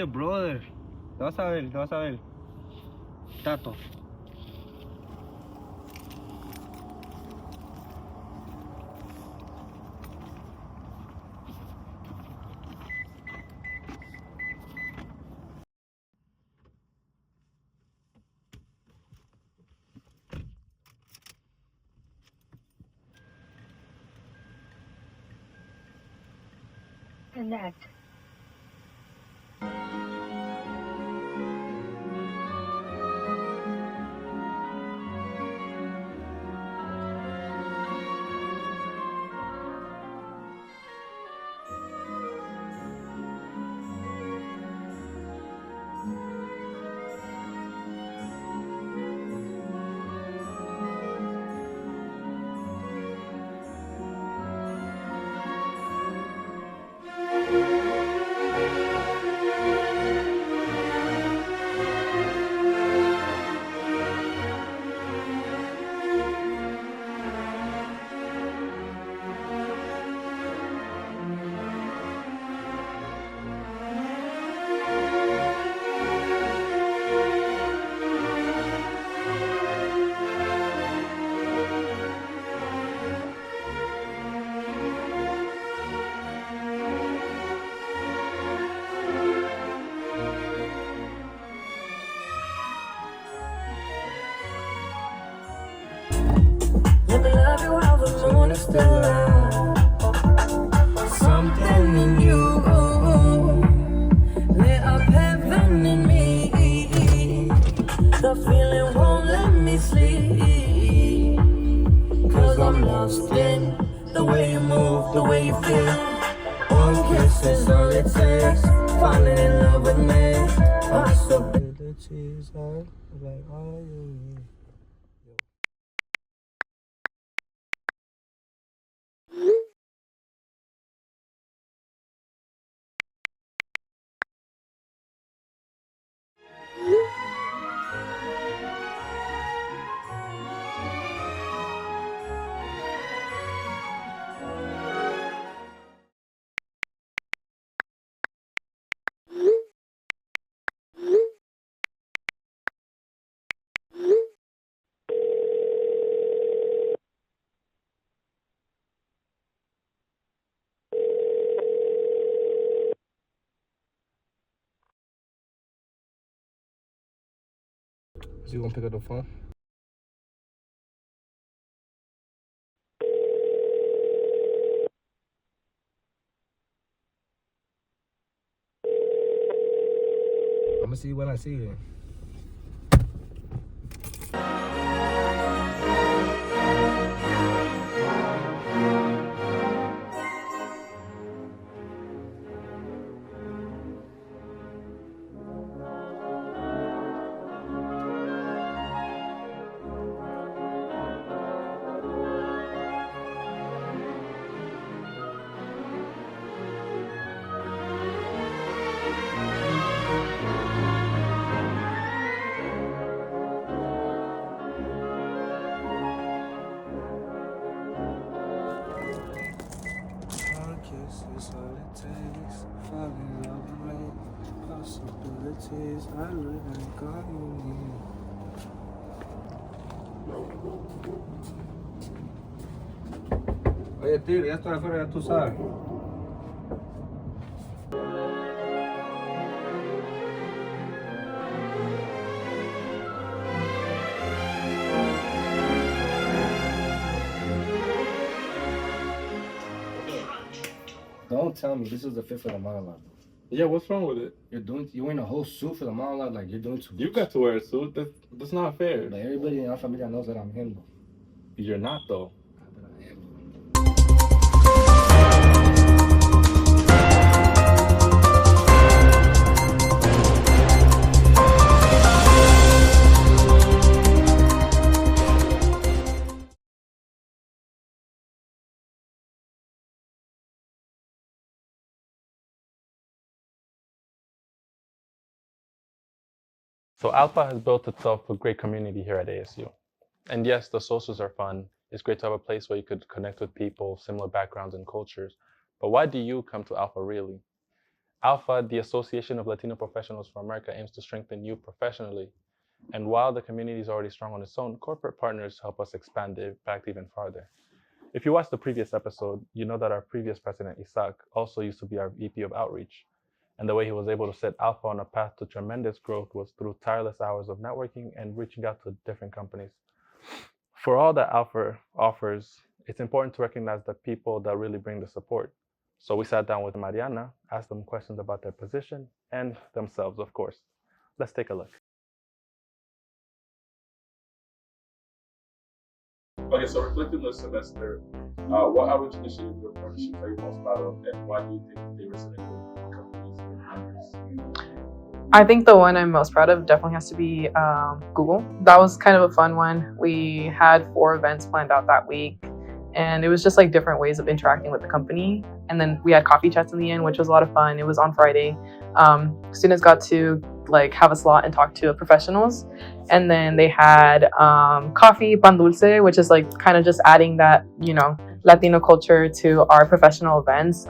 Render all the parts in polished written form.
dije, brother. Te vas a ver, te vas a ver. Tato. Connect. Let me love you while the moon is still out. Something in you lit up heaven in me. The feeling won't let me sleep, 'cause I'm lost in the way you move, the way you feel. One kiss is all it takes, falling in love with me. Possibilities are like all you need. Is he gonna pick up the phone? I'm gonna see you when I see you. Is all it takes. Fall in love with me. Possibilities I live and got you. Oye, tío, ya estoy afuera, ya tú sabes. Don't tell me this is the fifth of the monologue. Yeah, what's wrong with it? You're wearing a whole suit for the monologue, like you're doing too much. You got to wear a suit. That's not fair. But everybody in our familia knows that I'm him. You're not though. But I am. So Alpha has built itself a great community here at ASU. And yes, the socials are fun. It's great to have a place where you could connect with people, similar backgrounds and cultures. But why do you come to Alpha really? Alpha, the Association of Latino Professionals for America, aims to strengthen you professionally. And while the community is already strong on its own, corporate partners help us expand the impact even farther. If you watched the previous episode, you know that our previous president, Isaac, also used to be our VP of Outreach. And the way he was able to set Alpha on a path to tremendous growth was through tireless hours of networking and reaching out to different companies. For all that Alpha offers, it's important to recognize the people that really bring the support. So we sat down with Mariana, asked them questions about their position and themselves, of course. Let's take a look. Okay, so reflecting this semester, what outreach initiatives or partnerships are you most proud of, and why do you think they resonate with companies and members? I think the one I'm most proud of definitely has to be Google. That was kind of a fun one. We had 4 events planned out that week, and it was just like different ways of interacting with the company. And then we had coffee chats in the end, which was a lot of fun. It was on Friday. Students got to like have a slot and talk to professionals. And then they had coffee, pan dulce, which is like kind of just adding that, Latino culture to our professional events.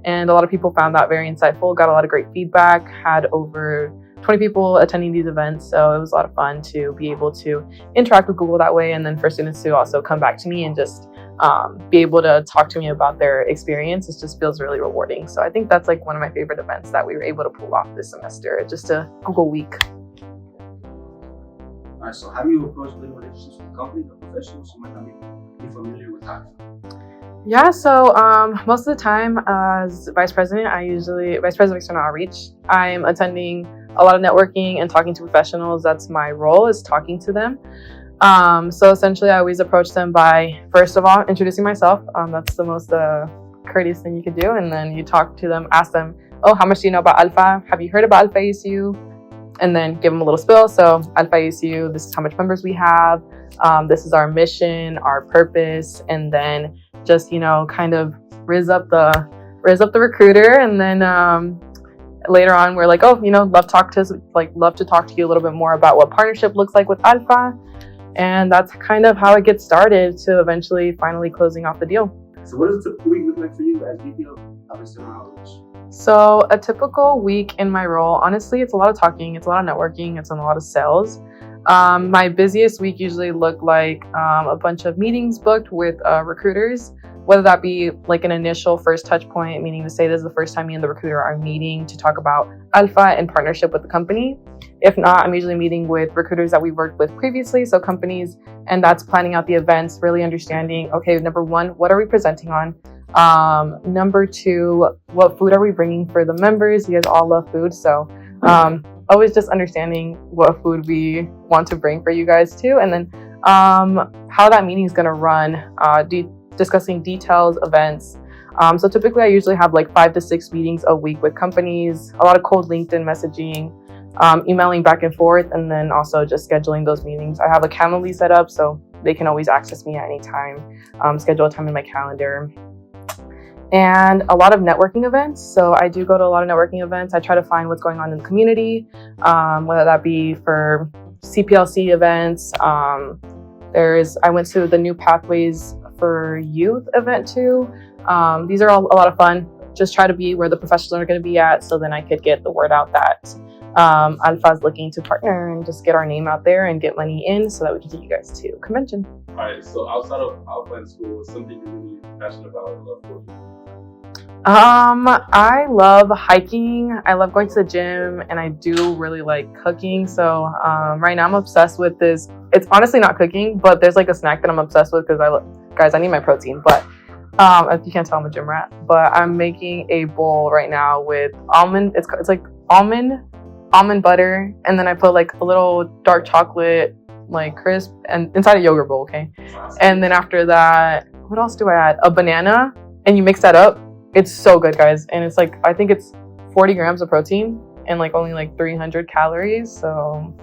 And a lot of people found that very insightful, got a lot of great feedback, had over 20 people attending these events. So it was a lot of fun to be able to interact with Google that way. And then for students to also come back to me and just be able to talk to me about their experience. It just feels really rewarding. So I think that's like one of my favorite events that we were able to pull off this semester, just a Google week. All right, so how do you approach building relationships with companies or professionals who might not be familiar with that? Yeah, so most of the time as vice president of external outreach, I'm attending a lot of networking and talking to professionals. That's my role, is talking to them. So essentially I always approach them by, first of all, introducing myself. That's the most courteous thing you could do. And then you talk to them, ask them, oh, how much do you know about Alpha? Have you heard about Alpha ASU? And then give them a little spill. So Alpha ASU, this is how much members we have. This is our mission, our purpose, and then just, kind of raise up the recruiter. And then later on, we're like, oh, love to talk to you a little bit more about what partnership looks like with Alpha. And that's kind of how it gets started to eventually finally closing off the deal. So what does a typical week look like for you as VP of external outreach? So a typical week in my role, honestly, it's a lot of talking, it's a lot of networking, it's a lot of sales. My busiest week usually look like a bunch of meetings booked with recruiters, whether that be like an initial first touch point, meaning to say this is the first time me and the recruiter are meeting to talk about Alpha in partnership with the company. If not, I'm usually meeting with recruiters that we've worked with previously, so companies, and that's planning out the events, really understanding, okay, number 1, what are we presenting on? Number 2, what food are we bringing for the members? You guys all love food, so always just understanding what food we want to bring for you guys too, and then how that meeting is going to run, discussing details, events. So typically I usually have like 5 to 6 meetings a week with companies, a lot of cold LinkedIn messaging, emailing back and forth, and then also just scheduling those meetings. I have a Calendly set up so they can always access me at any time, schedule a time in my calendar. And a lot of networking events. So I do go to a lot of networking events. I try to find what's going on in the community, whether that be for CPLC events. I went to the New Pathways for Youth event too. These are all a lot of fun. Just try to be where the professionals are going to be at, so then I could get the word out that Alpha is looking to partner and just get our name out there and get money in so that we can take you guys to convention. All right, so outside of Alpha in school, what's something you're really passionate about or love for? I love hiking. I love going to the gym, and I do really like cooking. So right now I'm obsessed with this. It's honestly not cooking, but there's like a snack that I'm obsessed with because I need my protein. But you can't tell I'm a gym rat. But I'm making a bowl right now with almond. It's like almond butter, and then I put like a little dark chocolate like crisp and inside a yogurt bowl. Okay, and then after that, what else do I add? A banana, and you mix that up. It's so good, guys. And it's like, I think it's 40 grams of protein and like only like 300 calories. So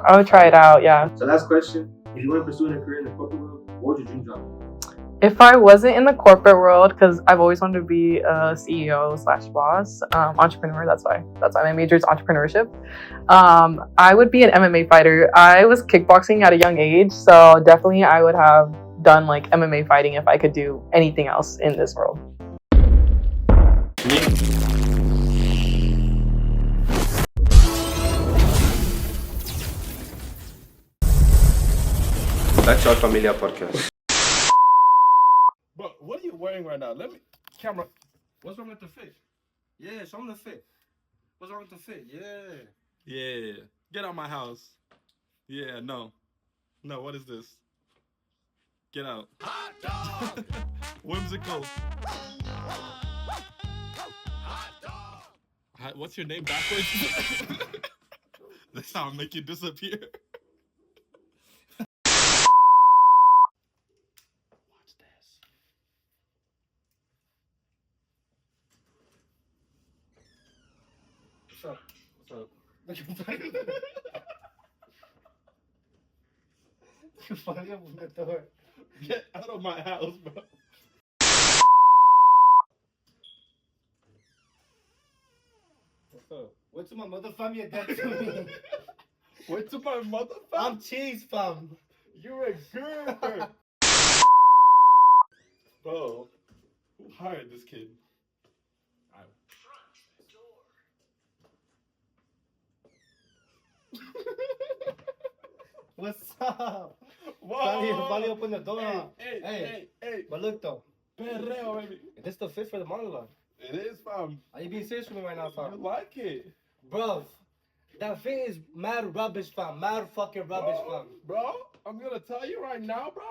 I would try it out. Yeah. So last question, if you want to pursue a career in the corporate world, what would your dream job be? If I wasn't in the corporate world, because I've always wanted to be a CEO/boss, entrepreneur, that's why my major is entrepreneurship. I would be an MMA fighter. I was kickboxing at a young age, so definitely I would have done like MMA fighting if I could do anything else in this world. That's our Familia podcast. Bro, what are you wearing right now? Let me camera. What's wrong with the fit? Yeah, show me the fit. What's wrong with the fit? Yeah. Yeah. Get out my house. Yeah, no. No, what is this? Get out. Hot dog! Whimsical. Hot dog! What's your name backwards? That's how I'll make you disappear. Watch this. What's up? What's up? You finally opened the door. Get out of my house, bro. What's up? Wait till my mother fam you dead to me. Wait till my mother fam. I'm cheese fam. You're a girl. Bro, who hired this kid? What's up? Whoa. Finally open the door. Hey. But look though. Perreo, baby. This the fit for the monologue. It is, fam. Are you being serious with me right now, I fam? like it. Bro, that fit is mad rubbish, fam. Mad fucking rubbish, fam. Bro, I'm gonna tell you right now, bro.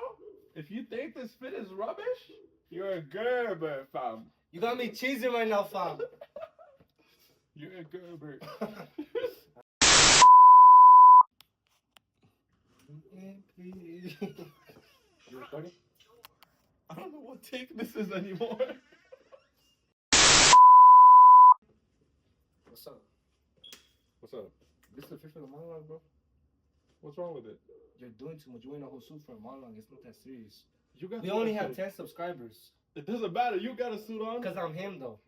If you think this fit is rubbish, you're a Gerber, fam. You got me cheesing right now, fam. You're a Gerber. Please. You recording? I don't know what take this is anymore. What's up? What's up? This is the fit for the monologue, bro. What's wrong with it? You're doing too much. You ain't a whole suit for a monologue. It's not that serious. You got We only have 10 subscribers. It doesn't matter. You got a suit on. Because I'm him, though.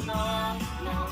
No, no,